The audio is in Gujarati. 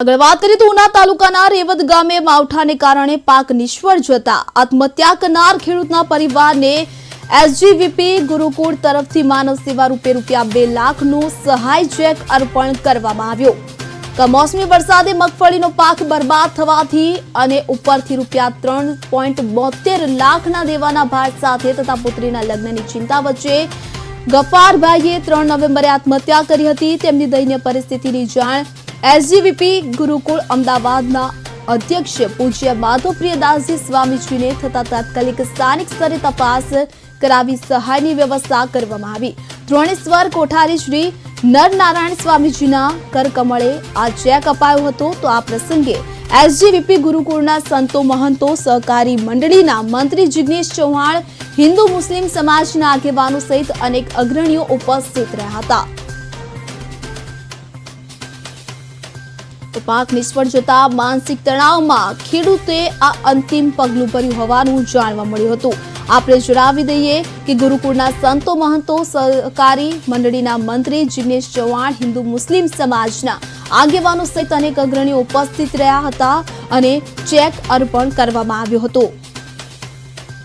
આગળ વાત કરીએ તો ઉના તાલુકાના રેવદ ગામે માવઠાને કારણે પાક નિષ્ફળ જતા આત્મહત્યા કરનાર ખેડૂતના પરિવારને એસજીવીપી ગુરુકુળ તરફથી માનવ સેવા રૂપે ₹2 લાખનો સહાય ચેક અર્પણ કરવામાં આવ્યો। કમોસમી વરસાદે મગફળીનો પાક બરબાદ થવાથી અને ઉપરથી ₹3.72 લાખના દેવાના ભાર સાથે તથા પુત્રીના લગ્નની ચિંતા વચ્ચે ગફારભાઈએ 3 નવેમ્બરે આત્મહત્યા કરી હતી। તેમની દયનીય પરિસ્થિતિની જાણ एसजीवीपी गुरुकुल अमदावादना अध्यक्ष पूज्य माधवप्रियदासजी स्वामीजीने थता तात्कालिक स्थानिक स्तरे तपास करावी सहायनी व्यवस्था करवामां आवी। त्रणेश्वर कोठारी श्री नरनारायण स्वामीजीना करकमळे आ चेक अपायो हतो। तो आ प्रसंगे एसजीवीपी गुरुकुलना संतो महंतो सहकारी मंडळीना मंत्री जिग्नेश चौहान हिंदू मुस्लिम समाजना आगेवानो सहित अनेक अग्रणीओ उपस्थित रह्या हता। पाक निष्फળ જતા માનસિક તણાવમાં ખેડૂતે આ અંતિમ પગલું ભર્યું હોવાનું જાણવા મળ્યું હતું। આપણે જણાવી દઈએ કે ગુરુકુળના સંતો મહંતો સહકારી મંડળીના મંત્રી જિગ્નેશ ચૌહાણ હિન્દુ મુસ્લિમ સમાજના આગેવાનો સહિત અનેક અગ્રણીઓ ઉપસ્થિત રહ્યા હતા અને ચેક અર્પણ કરવામાં આવ્યો હતો।